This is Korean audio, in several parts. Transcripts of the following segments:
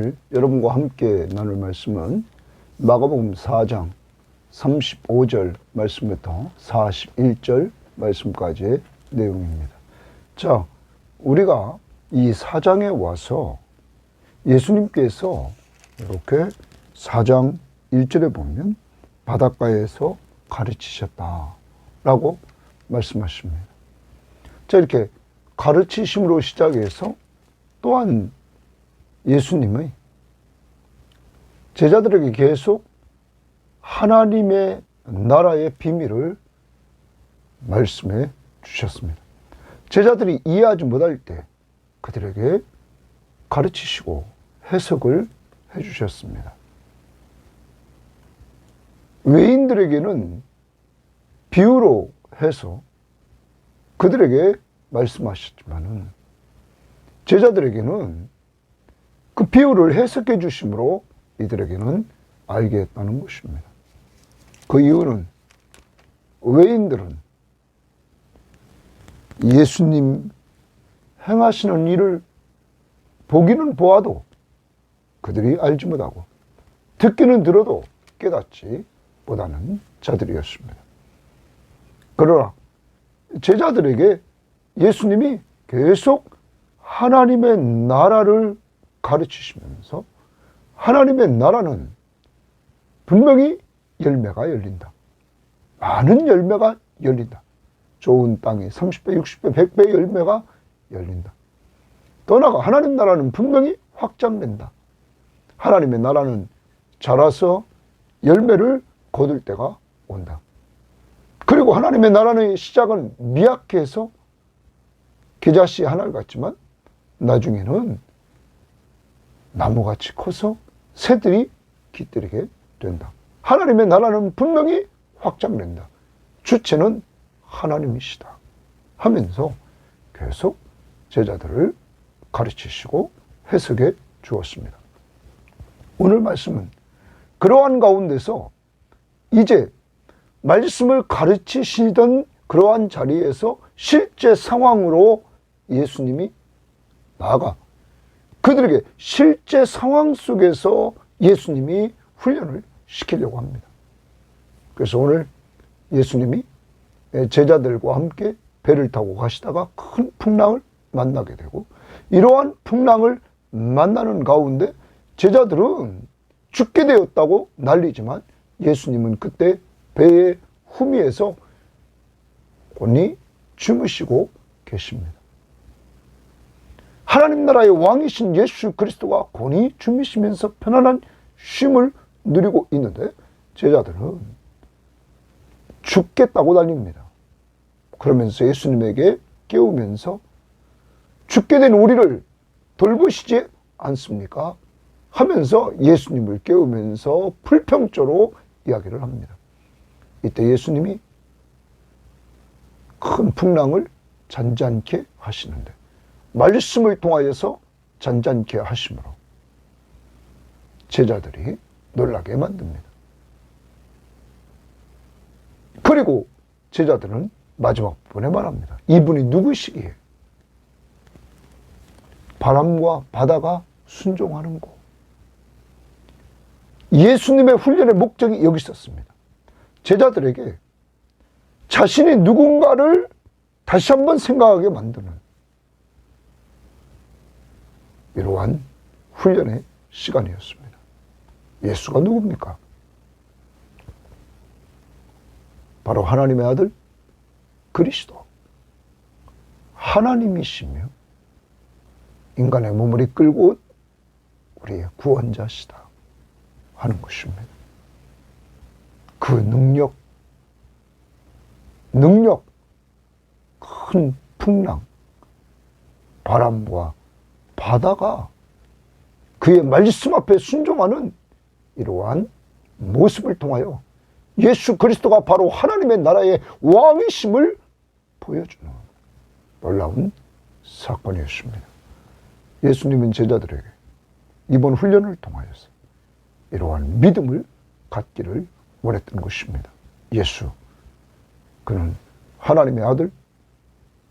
오늘 여러분과 함께 나눌 말씀은 마가복음 4장 35절 말씀부터 41절 말씀까지의 내용입니다. 자, 우리가 이 4장에 와서 예수님께서 이렇게 4장 1절에 보면 바닷가에서 가르치셨다라고 말씀하십니다. 자, 이렇게 가르치심으로 시작해서 또한 예수님의 제자들에게 계속 하나님의 나라의 비밀을 말씀해 주셨습니다. 제자들이 이해하지 못할 때 그들에게 가르치시고 해석을 해 주셨습니다. 외인들에게는 비유로 해서 그들에게 말씀하셨지만은 제자들에게는 그 비유를 해석해 주심으로 이들에게는 알게 했다는 것입니다. 그 이유는 외인들은 예수님 행하시는 일을 보기는 보아도 그들이 알지 못하고 듣기는 들어도 깨닫지 못하는 자들이었습니다. 그러나 제자들에게 예수님이 계속 하나님의 나라를 가르치시면서 하나님의 나라는 분명히 열매가 열린다. 많은 열매가 열린다. 좋은 땅에 30배, 60배, 100배의 열매가 열린다. 더 나아가 하나님 나라는 분명히 확장된다. 하나님의 나라는 자라서 열매를 거둘 때가 온다. 그리고 하나님의 나라의 시작은 미약해서 겨자씨 하나를 같지만 나중에는 나무같이 커서 새들이 깃들이게 된다. 하나님의 나라는 분명히 확장된다. 주체는 하나님이시다 하면서 계속 제자들을 가르치시고 해석해 주었습니다. 오늘 말씀은 그러한 가운데서 이제 말씀을 가르치시던 그러한 자리에서 실제 상황으로 예수님이 나아가 그들에게 실제 상황 속에서 예수님이 훈련을 시키려고 합니다. 그래서 오늘 예수님이 제자들과 함께 배를 타고 가시다가 큰 풍랑을 만나게 되고 이러한 풍랑을 만나는 가운데 제자들은 죽게 되었다고 난리지만 예수님은 그때 배의 후미에서 온히 주무시고 계십니다. 하나님 나라의 왕이신 예수 그리스도가 곤히 주무시면서 편안한 쉼을 누리고 있는데 제자들은 죽겠다고 달립니다. 그러면서 예수님에게 깨우면서 죽게 된 우리를 돌보시지 않습니까? 하면서 예수님을 깨우면서 불평조로 이야기를 합니다. 이때 예수님이 큰 풍랑을 잔잔케 하시는데 말씀을 통하여서 잔잔케 하심으로 제자들이 놀라게 만듭니다. 그리고 제자들은 마지막 부분에 말합니다. 이분이 누구시기에 바람과 바다가 순종하는 곳. 예수님의 훈련의 목적이 여기 있었습니다. 제자들에게 자신이 누군가를 다시 한번 생각하게 만드는 이러한 훈련의 시간이었습니다. 예수가 누굽니까? 바로 하나님의 아들 그리스도. 하나님이시며 인간의 몸을 이끌고 우리의 구원자시다 하는 것입니다. 그 능력, 큰 풍랑, 바람과 바다가 그의 말씀 앞에 순종하는 이러한 모습을 통하여 예수 그리스도가 바로 하나님의 나라의 왕이심을 보여주는 놀라운 사건이었습니다. 예수님은 제자들에게 이번 훈련을 통하여서 이러한 믿음을 갖기를 원했던 것입니다. 예수, 그는 하나님의 아들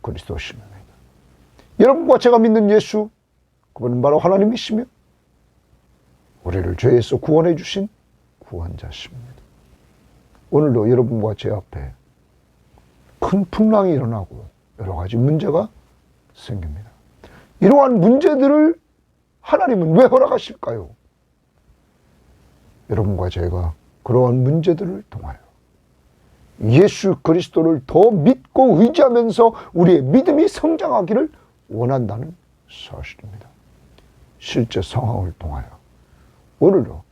그리스도십니다. 여러분과 제가 믿는 예수, 그분은 바로 하나님이시며 우리를 죄에서 구원해 주신 구원자십니다. 오늘도 여러분과 제 앞에 큰 풍랑이 일어나고 여러 가지 문제가 생깁니다. 이러한 문제들을 하나님은 왜 허락하실까요? 여러분과 제가 그러한 문제들을 통하여 예수 그리스도를 더 믿고 의지하면서 우리의 믿음이 성장하기를 원한다는 사실입니다. 실제 상황을 통하여 오늘도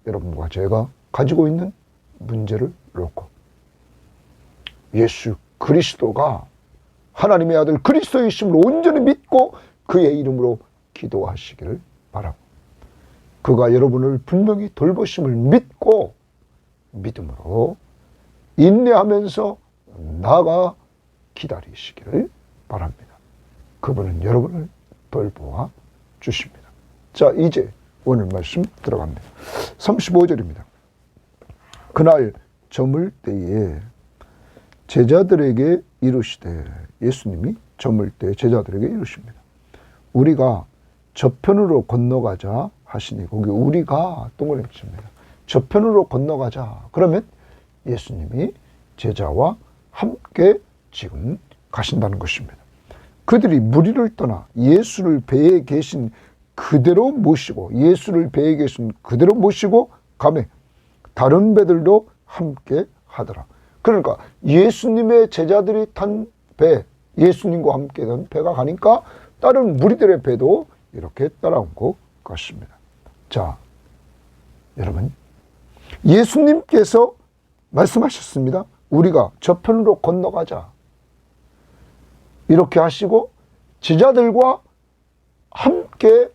여러분과 제가 가지고 있는 문제를 놓고 예수 그리스도가 하나님의 아들 그리스도이심을 온전히 믿고 그의 이름으로 기도하시기를 바라고, 그가 여러분을 분명히 돌보심을 믿고 믿음으로 인내하면서 나아가 기다리시기를 바랍니다. 그분은 여러분을 돌보아 주십니다. 자, 이제 오늘 말씀 들어갑니다. 35절입니다. 그날 저물 때에 제자들에게 이르시되, 예수님이 저물 때 제자들에게 이르십니다. 우리가 저편으로 건너가자 하시니, 거기 우리가 동그라미 칩니다. 저편으로 건너가자. 그러면 예수님이 제자와 함께 지금 가신다는 것입니다. 그들이 무리를 떠나 예수를 배에 계신 그대로 모시고, 예수를 배에 계신 그대로 모시고 가매 다른 배들도 함께 하더라. 그러니까 예수님의 제자들이 탄 배, 예수님과 함께 된 배가 가니까 다른 무리들의 배도 이렇게 따라온 것 같습니다. 자, 여러분, 예수님께서 말씀하셨습니다. 우리가 저편으로 건너가자. 이렇게 하시고 제자들과 함께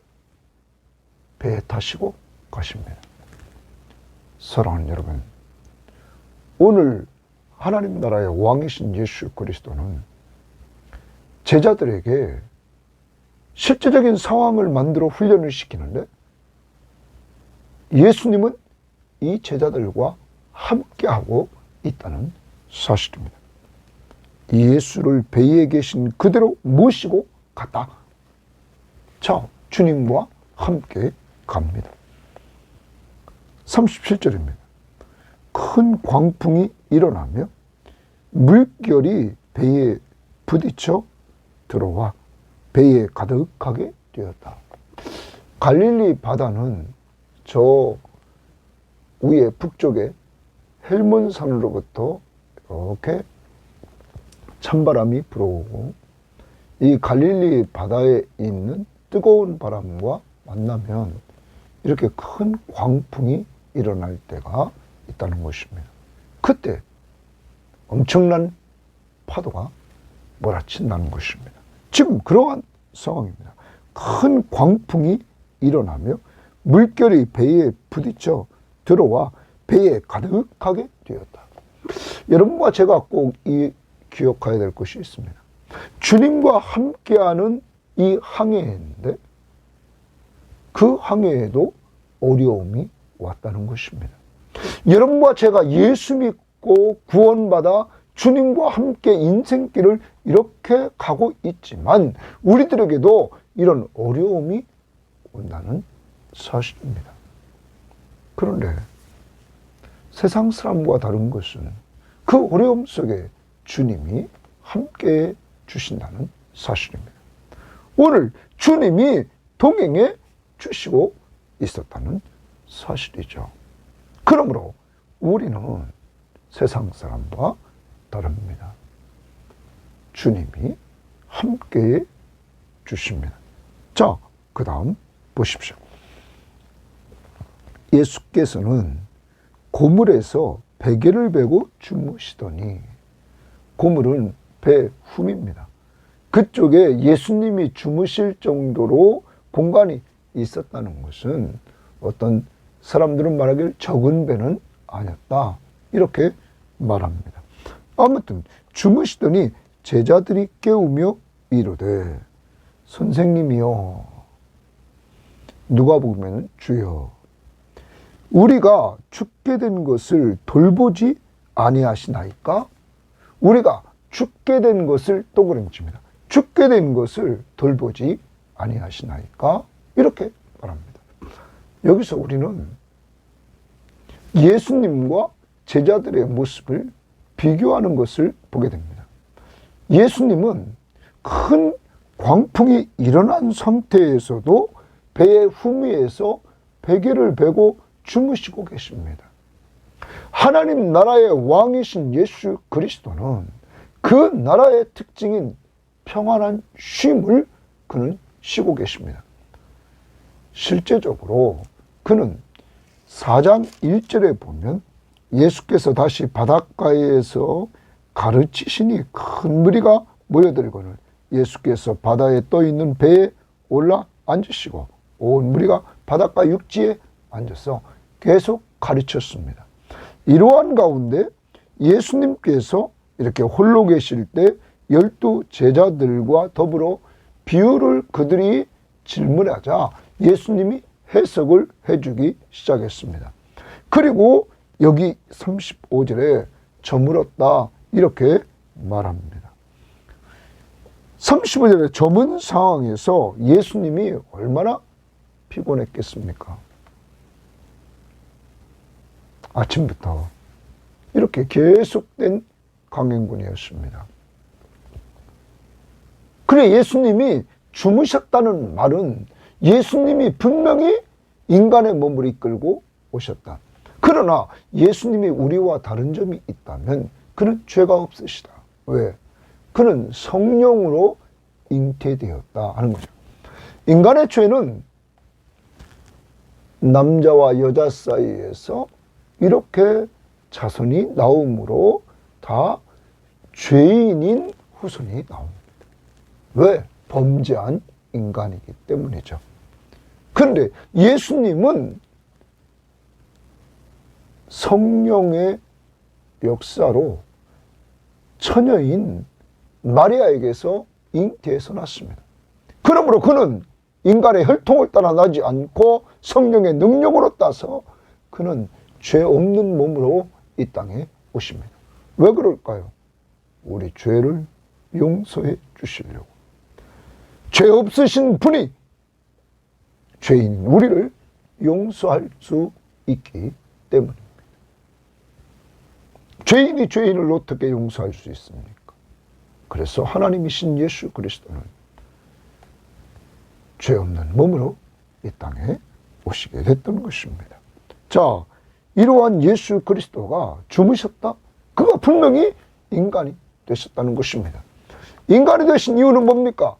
배에 타시고 가십니다. 사랑하는 여러분, 오늘 하나님 나라의 왕이신 예수 그리스도는 제자들에게 실제적인 상황을 만들어 훈련을 시키는데, 예수님은 이 제자들과 함께하고 있다는 사실입니다. 예수를 배에 계신 그대로 모시고 갔다. 자, 주님과 함께 갑니다. 37절입니다. 큰 광풍이 일어나며 물결이 배에 부딪혀 들어와 배에 가득하게 되었다. 갈릴리 바다는 저 위에 북쪽에 헬몬산으로부터 이렇게 찬바람이 불어오고, 이 갈릴리 바다에 있는 뜨거운 바람과 만나면 이렇게 큰 광풍이 일어날 때가 있다는 것입니다. 그때 엄청난 파도가 몰아친다는 것입니다. 지금 그러한 상황입니다. 큰 광풍이 일어나며 물결이 배에 부딪혀 들어와 배에 가득하게 되었다. 여러분과 제가 꼭 기억해야 될 것이 있습니다. 주님과 함께하는 이 항해인데 그 항해에도 어려움이 왔다는 것입니다. 여러분과 제가 예수 믿고 구원받아 주님과 함께 인생길을 이렇게 가고 있지만 우리들에게도 이런 어려움이 온다는 사실입니다. 그런데 세상 사람과 다른 것은 그 어려움 속에 주님이 함께 주신다는 사실입니다. 오늘 주님이 동행해 주시고 있었다는 사실이죠. 그러므로 우리는 세상 사람과 다릅니다. 주님이 함께 주십니다. 자, 그 다음 보십시오. 예수께서는 고물에서 베개를 베고 주무시더니, 고물은 배 흠입니다. 그쪽에 예수님이 주무실 정도로 공간이 있었다는 것은 어떤 사람들은 말하길 적은 배는 아니었다, 이렇게 말합니다. 아무튼 주무시더니 제자들이 깨우며 이르되, 선생님이여, 누가복음에는 주여, 우리가 죽게 된 것을 돌보지 아니하시나이까? 우리가 죽게 된 것을 동그라미칩니다. 죽게 된 것을 돌보지 아니하시나이까? 이렇게 말합니다. 여기서 우리는 예수님과 제자들의 모습을 비교하는 것을 보게 됩니다. 예수님은 큰 광풍이 일어난 상태에서도 배의 후미에서 베개를 베고 주무시고 계십니다. 하나님 나라의 왕이신 예수 그리스도는 그 나라의 특징인 평안한 쉼을 그는 쉬고 계십니다. 실제적으로 그는 4장 1절에 보면 예수께서 다시 바닷가에서 가르치시니 큰 무리가 모여들거늘 예수께서 바다에 떠있는 배에 올라 앉으시고 온 무리가 바닷가 육지에 앉아서 계속 가르쳤습니다. 이러한 가운데 예수님께서 이렇게 홀로 계실 때 12 제자들과 더불어 비유를 그들이 질문하자 예수님이 해석을 해주기 시작했습니다. 그리고 여기 35절에 저물었다 이렇게 말합니다. 35절에 저문 상황에서 예수님이 얼마나 피곤했겠습니까? 아침부터 이렇게 계속된 강행군이었습니다. 그래 예수님이 주무셨다는 말은 예수님이 분명히 인간의 몸을 이끌고 오셨다. 그러나 예수님이 우리와 다른 점이 있다면 그는 죄가 없으시다. 왜? 그는 성령으로 잉태되었다 하는 거죠. 인간의 죄는 남자와 여자 사이에서 이렇게 자손이 나옴으로 다 죄인인 후손이 나옵니다. 왜? 범죄한 인간이기 때문이죠. 그런데 예수님은 성령의 역사로 처녀인 마리아에게서 잉태해서 났습니다. 그러므로 그는 인간의 혈통을 따라 나지 않고 성령의 능력으로 따서 그는 죄 없는 몸으로 이 땅에 오십니다. 왜 그럴까요? 우리 죄를 용서해 주시려고. 죄 없으신 분이 죄인 우리를 용서할 수 있기 때문입니다. 죄인이 죄인을 어떻게 용서할 수 있습니까? 그래서 하나님이신 예수 그리스도는 죄 없는 몸으로 이 땅에 오시게 됐던 것입니다. 자, 이러한 예수 그리스도가 주무셨다? 그가 분명히 인간이 되셨다는 것입니다. 인간이 되신 이유는 뭡니까?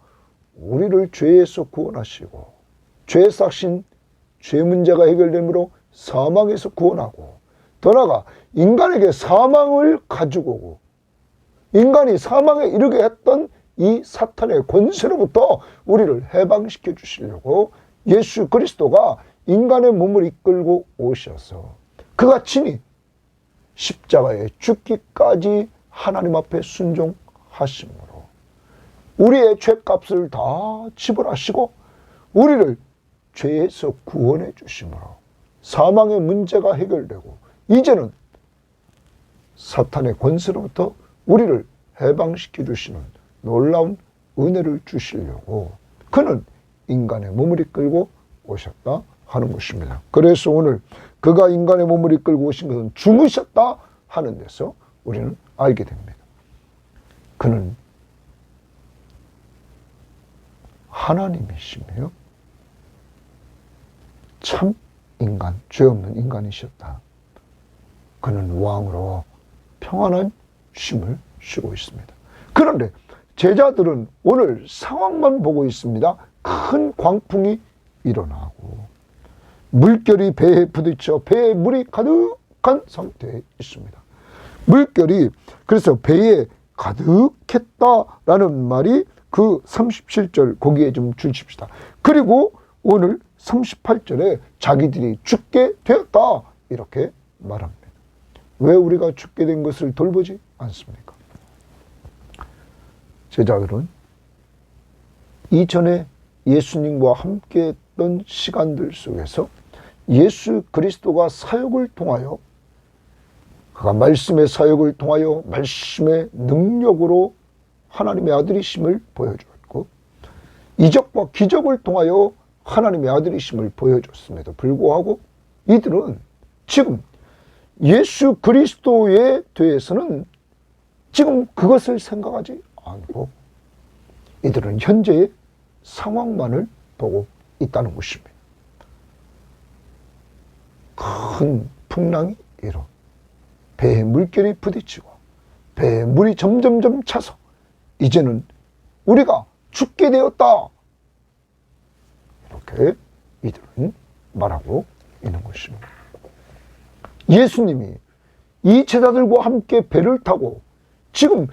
우리를 죄에서 구원하시고 죄 삭신 죄 문제가 해결되므로 사망에서 구원하고 더 나아가 인간에게 사망을 가지고 오고 인간이 사망에 이르게 했던 이 사탄의 권세로부터 우리를 해방시켜 주시려고 예수 그리스도가 인간의 몸을 이끌고 오셔서 그가 친히 십자가에 죽기까지 하나님 앞에 순종하심으로 우리의 죄값을 다 지불하시고 우리를 죄에서 구원해 주심으로 사망의 문제가 해결되고 이제는 사탄의 권세로부터 우리를 해방시켜 주시는 놀라운 은혜를 주시려고 그는 인간의 몸을 이끌고 오셨다 하는 것입니다. 그래서 오늘 그가 인간의 몸을 이끌고 오신 것은 주무셨다 하는 데서 우리는 알게 됩니다. 그는 하나님이시며 참 인간, 죄 없는 인간이셨다. 그는 왕으로 평안한 쉼을 쉬고 있습니다. 그런데 제자들은 오늘 상황만 보고 있습니다. 큰 광풍이 일어나고 물결이 배에 부딪혀 배에 물이 가득한 상태에 있습니다. 물결이 그래서 배에 가득했다라는 말이 그 37절 거기에 좀 주십시다. 그리고 오늘 38절에 자기들이 죽게 되었다 이렇게 말합니다. 왜 우리가 죽게 된 것을 돌보지 않습니까? 제자들은 이전에 예수님과 함께 했던 시간들 속에서 예수 그리스도가 사역을 통하여 그가 말씀의 사역을 통하여 말씀의 능력으로 하나님의 아들이심을 보여주었고 이적과 기적을 통하여 하나님의 아들이심을 보여줬음에도 불구하고 이들은 지금 예수 그리스도에 대해서는 지금 그것을 생각하지 않고 이들은 현재의 상황만을 보고 있다는 것입니다. 큰 풍랑이 일어 배에 물결이 부딪히고 배에 물이 점점점 차서 이제는 우리가 죽게 되었다. 이렇게 이들은 말하고 있는 것입니다. 예수님이 이 제자들과 함께 배를 타고 지금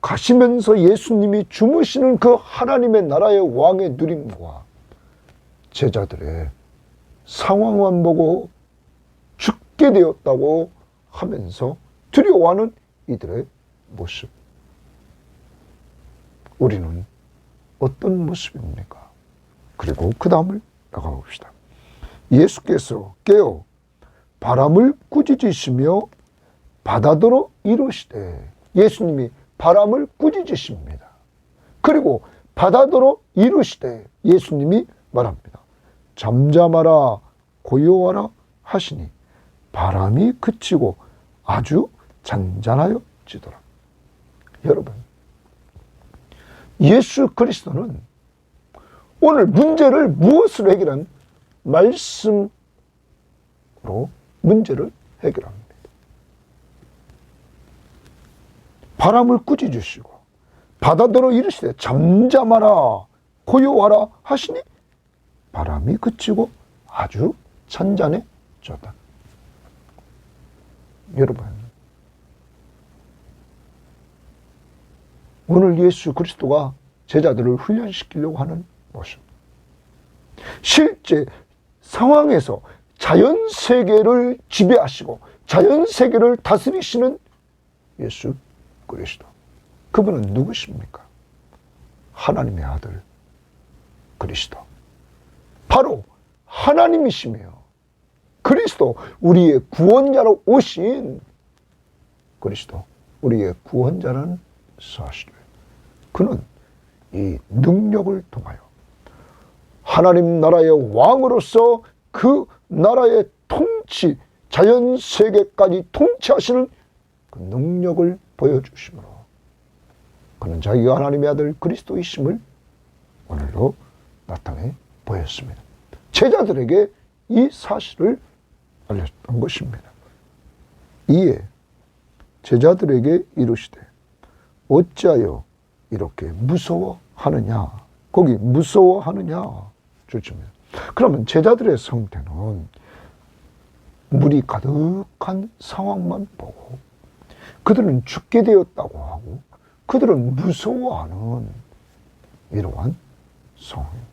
가시면서 예수님이 주무시는 그 하나님의 나라의 왕의 누림과 제자들의 상황만 보고 죽게 되었다고 하면서 두려워하는 이들의 모습. 우리는 어떤 모습입니까? 그리고 그 다음을 나가봅시다. 예수께서 깨어 바람을 꾸짖으시며 바다더러 이르시되, 예수님이 바람을 꾸짖으십니다. 그리고 바다더러 이르시되 예수님이 말합니다. 잠잠하라 고요하라 하시니 바람이 그치고 아주 잔잔하여지더라. 여러분, 예수 그리스도는 오늘 문제를 무엇으로 해결한? 말씀으로 문제를 해결합니다. 바람을 꾸짖으시고 바다더러 이르시되 잠잠하라 고요하라 하시니 바람이 그치고 아주 잔잔해졌다. 여러분, 오늘 예수 그리스도가 제자들을 훈련시키려고 하는 모습, 실제 상황에서 자연세계를 지배하시고 자연세계를 다스리시는 예수 그리스도, 그분은 누구십니까? 하나님의 아들 그리스도, 바로 하나님이시며 그리스도, 우리의 구원자로 오신 그리스도, 우리의 구원자라는 사실을, 그는 이 능력을 통하여 하나님 나라의 왕으로서 그 나라의 통치, 자연세계까지 통치하시는 그 능력을 보여주심으로 그는 자기가 하나님의 아들 그리스도이심을 오늘도 나타내 보였습니다. 제자들에게 이 사실을 알렸던 것입니다. 이에 제자들에게 이르시되 어찌하여 이렇게 무서워하느냐. 거기 무서워하느냐 좋습니다. 그러면 제자들의 상태는 물이 가득한 상황만 보고 그들은 죽게 되었다고 하고 그들은 무서워하는 이러한 상황입니다.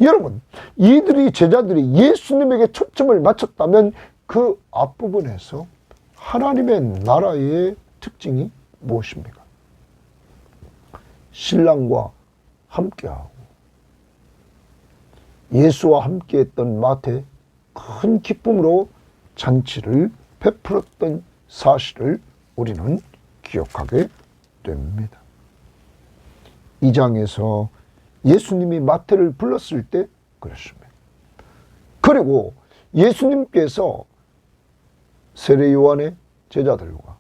여러분, 이들이 제자들이 예수님에게 초점을 맞췄다면 그 앞부분에서 하나님의 나라의 특징이 무엇입니까? 신랑과 함께하고 예수와 함께했던 마태 큰 기쁨으로 잔치를 베풀었던 사실을 우리는 기억하게 됩니다. 이 장에서 예수님이 마태를 불렀을 때 그랬습니다. 그리고 예수님께서 세례 요한의 제자들과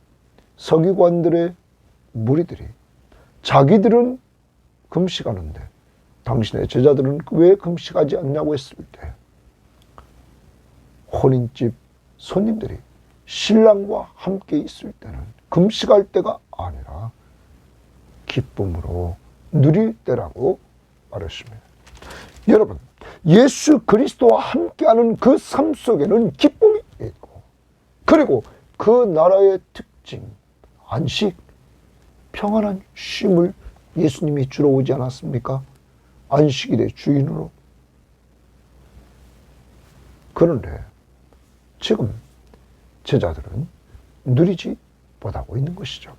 서기관들의 무리들이 자기들은 금식하는데 당신의 제자들은 왜 금식하지 않냐고 했을 때 혼인집 손님들이 신랑과 함께 있을 때는 금식할 때가 아니라 기쁨으로 누릴 때라고 말했습니다. 여러분, 예수 그리스도와 함께하는 그 삶 속에는 기쁨이 있고 그리고 그 나라의 특징, 안식, 평안한 쉼을 예수님이 주러 오지 않았습니까? 안식일의 주인으로. 그런데 지금 제자들은 누리지 못하고 있는 것이죠.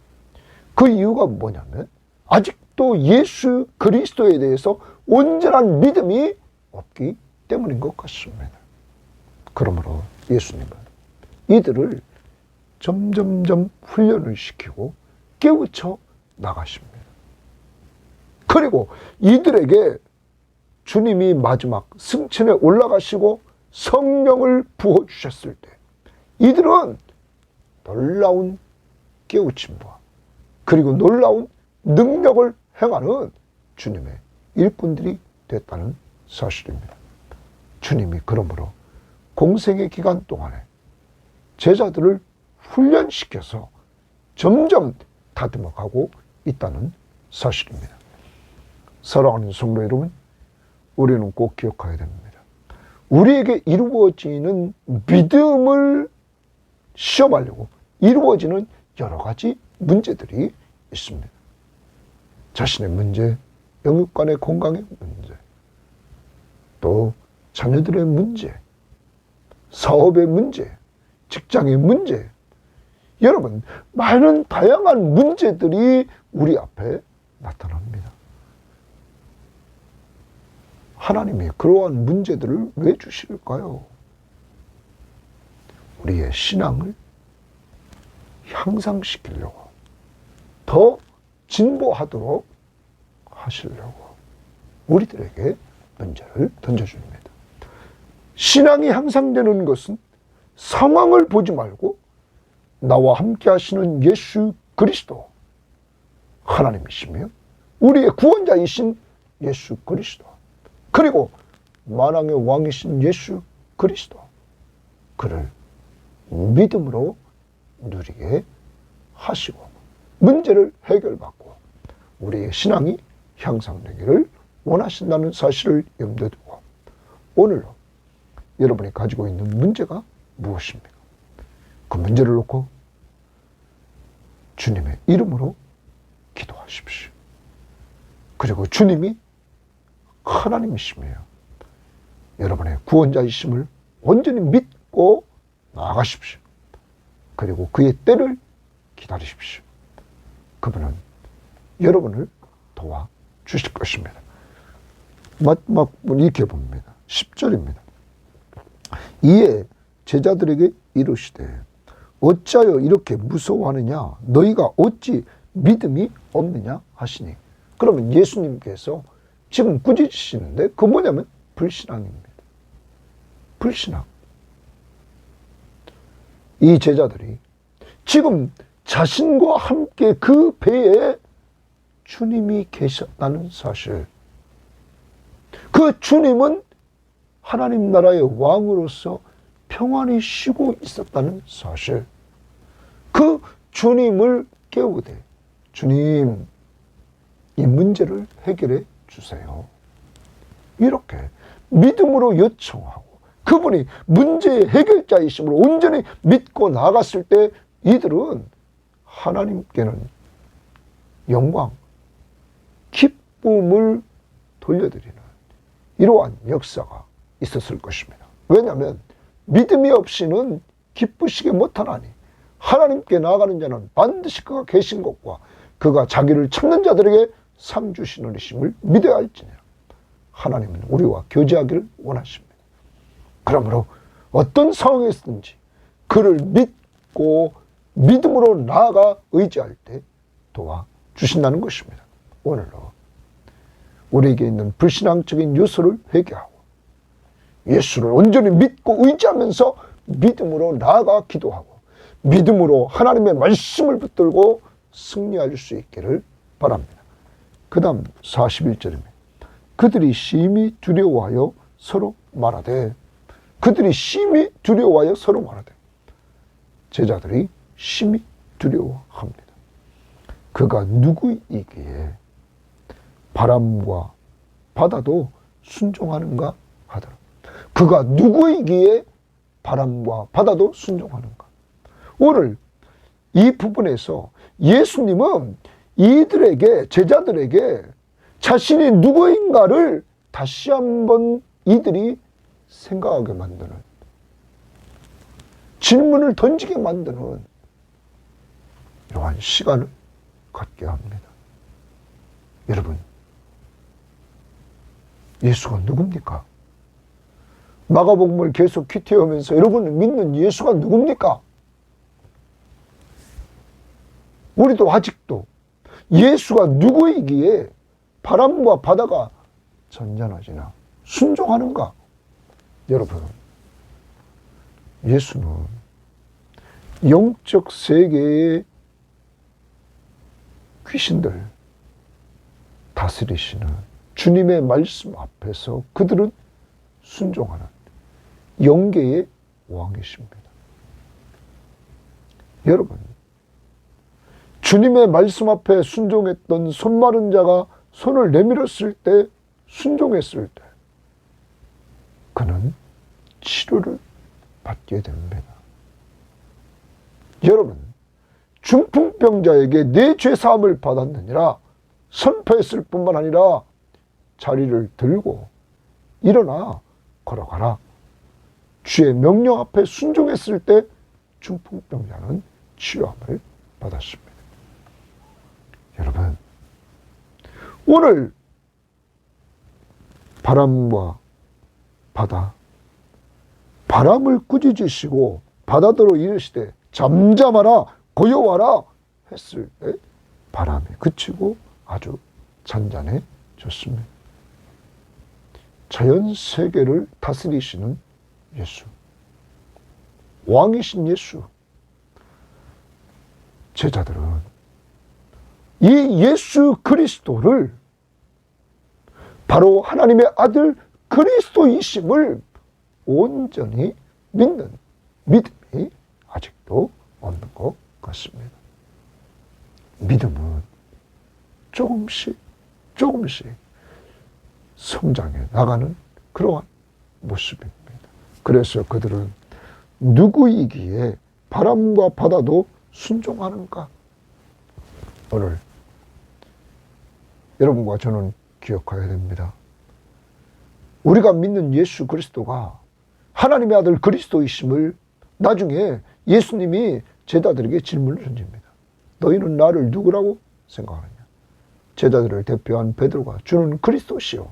그 이유가 뭐냐면 아직도 예수 그리스도에 대해서 온전한 믿음이 없기 때문인 것 같습니다. 그러므로 예수님은 이들을 점점점 훈련을 시키고 깨우쳐 나가십니다. 그리고 이들에게 주님이 마지막 승천에 올라가시고 성령을 부어주셨을 때 이들은 놀라운 깨우침과 그리고 놀라운 능력을 행하는 주님의 일꾼들이 됐다는 사실입니다. 주님이 그러므로 공생의 기간 동안에 제자들을 훈련시켜서 점점 다듬어가고 있다는 사실입니다. 사랑하는 성도 여러분, 우리는 꼭 기억해야 됩니다. 우리에게 이루어지는 믿음을 시험하려고 이루어지는 여러 가지 문제들이 있습니다. 자신의 문제, 영육간의 건강의 문제, 또 자녀들의 문제, 사업의 문제, 직장의 문제, 여러분 많은 다양한 문제들이 우리 앞에 나타납니다. 하나님이 그러한 문제들을 왜 주실까요? 우리의 신앙을 향상시키려고, 더 진보하도록 하시려고 우리들에게 문제를 던져줍니다. 신앙이 향상되는 것은 상황을 보지 말고 나와 함께 하시는 예수 그리스도 하나님이시며 우리의 구원자이신 예수 그리스도, 그리고 만왕의 왕이신 예수 그리스도, 그를 믿음으로 누리게 하시고 문제를 해결받고 우리의 신앙이 향상되기를 원하신다는 사실을 염두에 두고 오늘로 여러분이 가지고 있는 문제가 무엇입니까? 그 문제를 놓고 주님의 이름으로 기도하십시오. 그리고 주님이 하나님이시며 여러분의 구원자이심을 온전히 믿고 나아가십시오. 그리고 그의 때를 기다리십시오. 그분은 여러분을 도와주실 것입니다. 마지막 이렇게 봅니다. 10절입니다. 이에 제자들에게 이르시되 어찌하여 이렇게 무서워하느냐, 너희가 어찌 믿음이 없느냐 하시니. 그러면 예수님께서 지금 꾸짖으시는데 그 뭐냐면 불신앙입니다. 불신앙. 이 제자들이 지금 자신과 함께 그 배에 주님이 계셨다는 사실, 그 주님은 하나님 나라의 왕으로서 평안히 쉬고 있었다는 사실, 그 주님을 깨우되 주님, 이 문제를 해결해 주세요. 이렇게 믿음으로 요청하고 그분이 문제의 해결자이심을 온전히 믿고 나갔을 때 이들은 하나님께는 영광, 기쁨을 돌려드리는 이러한 역사가 있었을 것입니다. 왜냐하면 믿음이 없이는 기쁘시게 못하나니 하나님께 나아가는 자는 반드시 그가 계신 것과 그가 자기를 찾는 자들에게 상 주시는 이심을 믿어야 할지니라. 하나님은 우리와 교제하기를 원하십니다. 그러므로 어떤 상황에서든지 그를 믿고 믿음으로 나아가 의지할 때 도와주신다는 것입니다. 오늘로 우리에게 있는 불신앙적인 요소를 회개하고 예수를 온전히 믿고 의지하면서 믿음으로 나아가 기도하고 믿음으로 하나님의 말씀을 붙들고 승리할 수 있기를 바랍니다. 그 다음 41절입니다. 그들이 심히 두려워하여 서로 말하되, 그들이 심히 두려워하여 서로 말하되, 제자들이 심히 두려워합니다. 그가 누구이기에 바람과 바다도 순종하는가 하더라. 그가 누구이기에 바람과 바다도 순종하는가. 오늘 이 부분에서 예수님은 이들에게, 제자들에게 자신이 누구인가를 다시 한번 이들이 생각하게 만드는, 질문을 던지게 만드는 이러한 시간을 갖게 합니다. 여러분, 예수가 누굽니까? 마가복음을 계속 큐티하면서 여러분을 믿는 예수가 누굽니까? 우리도 아직도 예수가 누구이기에 바람과 바다가 전전하지나 순종하는가? 여러분, 예수는 영적 세계의 귀신들 다스리시는 주님의 말씀 앞에서 그들은 순종하는 영계의 왕이십니다. 여러분, 주님의 말씀 앞에 순종했던 손마른 자가 손을 내밀었을 때, 순종했을 때 그는 치료를 받게 됩니다. 여러분, 중풍병자에게 내 죄사함을 받았느니라 선포했을 뿐만 아니라 자리를 들고 일어나 걸어가라. 주의 명령 앞에 순종했을 때 중풍병자는 치료함을 받았습니다. 여러분, 오늘 바람과 바다, 바람을 꾸짖으시고 바다더러 이르시되 잠잠하라 고요하라 했을 때 바람이 그치고 아주 잔잔해졌습니다. 자연 세계를 다스리시는 예수, 왕이신 예수. 제자들은 이 예수 그리스도를 바로 하나님의 아들 그리스도이심을 온전히 믿는 믿음이 아직도 없는 것 같습니다. 믿음은 조금씩 성장해 나가는 그러한 모습입니다. 그래서 그들은 누구이기에 바람과 바다도 순종하는가? 오늘 여러분과 저는 기억해야 됩니다. 우리가 믿는 예수 그리스도가 하나님의 아들 그리스도이심을 나중에 예수님이 제자들에게 질문을 던집니다. 너희는 나를 누구라고 생각하느냐? 제자들을 대표한 베드로가 주는 그리스도시요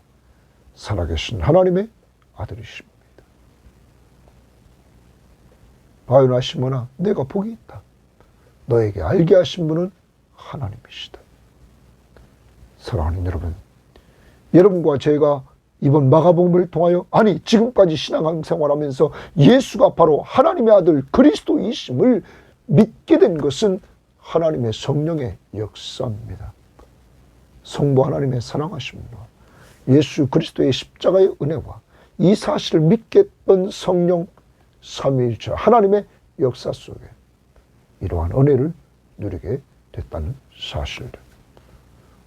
살아계신 하나님의 아들이십니다. 바요나 시몬아, 내가 복이 있다. 너에게 알게 하신 분은 하나님이시다. 사랑하는 여러분, 여러분과 제가 이번 마가복음을 통하여, 아니 지금까지 신앙생활하면서 예수가 바로 하나님의 아들 그리스도이심을 믿게 된 것은 하나님의 성령의 역사입니다. 성부 하나님의 사랑하심과 예수 그리스도의 십자가의 은혜와 이 사실을 믿게 했던 성령 삼위일체 하나님의 역사 속에 이러한 은혜를 누리게 됐다는 사실들.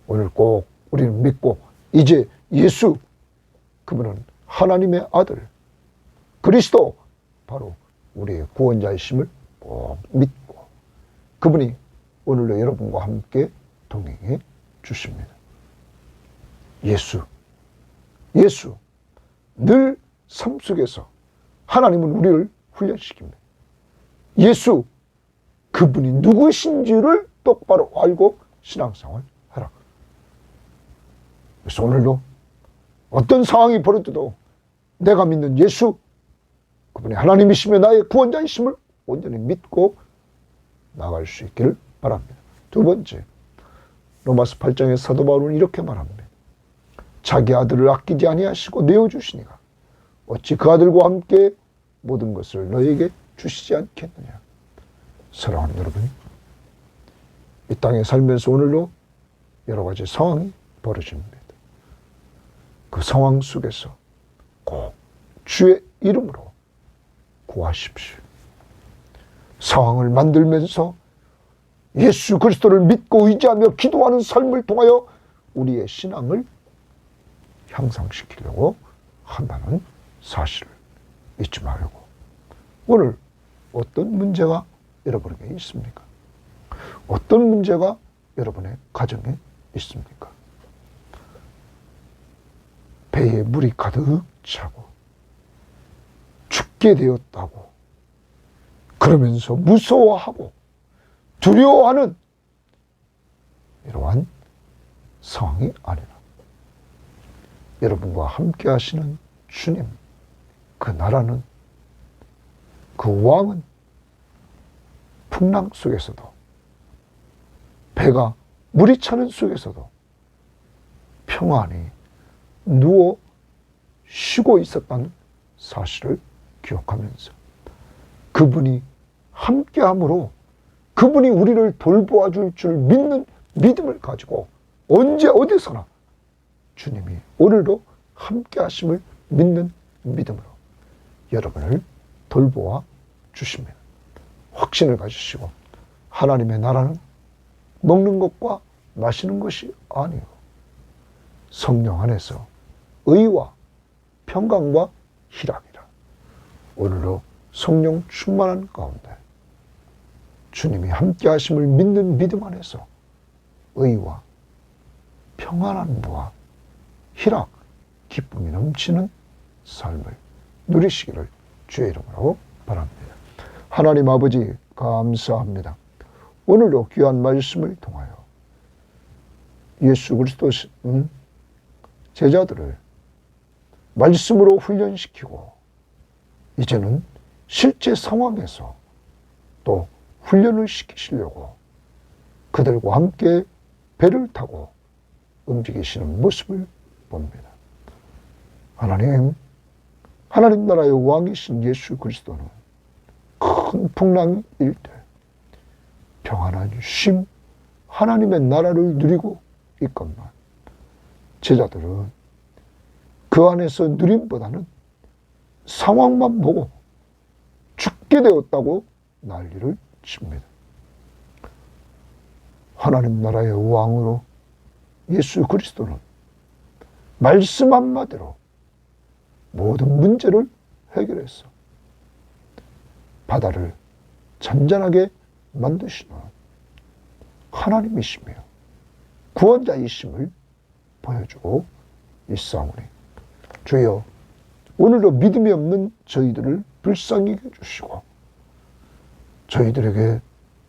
오늘 꼭 우리는 믿고 이제 예수, 그분은 하나님의 아들 그리스도, 바로 우리의 구원자이심을 꼭 믿고 그분이 오늘도 여러분과 함께 동행해 주십니다. 예수, 늘 삶 속에서 하나님은 우리를 훈련시킵니다. 예수, 그분이 누구신지를 똑바로 알고 신앙생활 하라. 그래서 오늘도 어떤 상황이 벌어져도 내가 믿는 예수, 그분이 하나님이시며 나의 구원자이심을 온전히 믿고 나갈 수 있기를 바랍니다. 두 번째, 로마서 8장의 사도 바울은 이렇게 말합니다. 자기 아들을 아끼지 아니하시고 내어주시니가 어찌 그 아들과 함께 모든 것을 너에게 주시지 않겠느냐. 사랑하는 여러분, 이 땅에 살면서 오늘도 여러 가지 상황이 벌어집니다. 그 상황 속에서 꼭 주의 이름으로 구하십시오. 상황을 만들면서 예수 그리스도를 믿고 의지하며 기도하는 삶을 통하여 우리의 신앙을 향상시키려고 한다는 사실을 잊지 말고, 오늘 어떤 문제가 여러분에게 있습니까? 어떤 문제가 여러분의 가정에 있습니까? 배에 물이 가득 차고 죽게 되었다고 그러면서 무서워하고 두려워하는 이러한 상황이 아니라 여러분과 함께 하시는 주님, 그 나라는, 그 왕은 풍랑 속에서도, 배가 물이 차는 속에서도 평안히 누워 쉬고 있었다는 사실을 기억하면서 그분이 함께함으로 그분이 우리를 돌보아 줄 줄 믿는 믿음을 가지고 언제 어디서나 주님이 오늘도 함께 하심을 믿는 믿음으로 여러분을 돌보아 주십니다. 확신을 가지시고 하나님의 나라는 먹는 것과 마시는 것이 아니고 성령 안에서 의와 평강과 희락이라. 오늘도 성령 충만한 가운데 주님이 함께 하심을 믿는 믿음 안에서 의와 평안함과 희락, 기쁨이 넘치는 삶을 누리시기를 주의 이름으로 바랍니다. 하나님 아버지 감사합니다. 오늘도 귀한 말씀을 통하여 예수 그리스도 제자들을 말씀으로 훈련시키고 이제는 실제 상황에서 또 훈련을 시키시려고 그들과 함께 배를 타고 움직이시는 모습을 봅니다. 하나님 나라의 왕이신 예수 그리스도는 큰 풍랑이 일 때 평안한 쉼 하나님의 나라를 누리고 있건만 제자들은 그 안에서 누림보다는 상황만 보고 죽게 되었다고 난리를 칩니다. 하나님 나라의 왕으로 예수 그리스도는 말씀 한마디로 모든 문제를 해결해서 바다를 잔잔하게 만드시는 하나님이시며 구원자이심을 보여주고 있사오니 주여 오늘도 믿음이 없는 저희들을 불쌍히 여겨주시고 저희들에게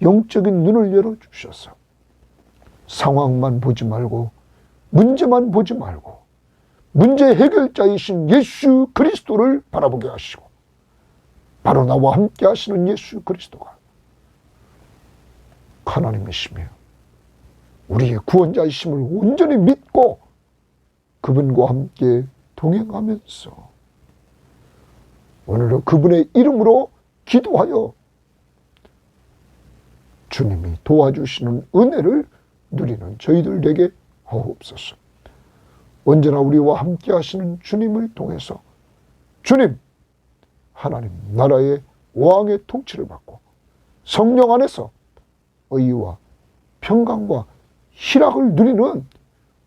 영적인 눈을 열어주셔서 상황만 보지 말고 문제만 보지 말고 문제 해결자이신 예수 그리스도를 바라보게 하시고 바로 나와 함께 하시는 예수 그리스도가 하나님이시며 우리의 구원자이심을 온전히 믿고 그분과 함께 동행하면서 오늘도 그분의 이름으로 기도하여 주님이 도와주시는 은혜를 누리는 저희들에게 하옵소서. 언제나 우리와 함께 하시는 주님을 통해서 주님 하나님 나라의 왕의 통치를 받고 성령 안에서 의와 평강과 희락을 누리는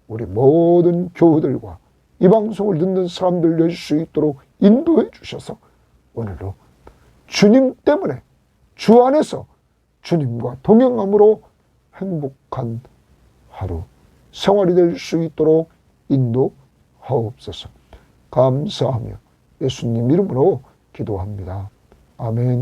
우리 모든 교우들과 이 방송을 듣는 사람들 될 수 있도록 인도해 주셔서 오늘도 주님 때문에 주 안에서 주님과 동행함으로 행복한 하루 생활이 될 수 있도록 인도하옵소서. 감사하며 예수님 이름으로 기도합니다. 아멘.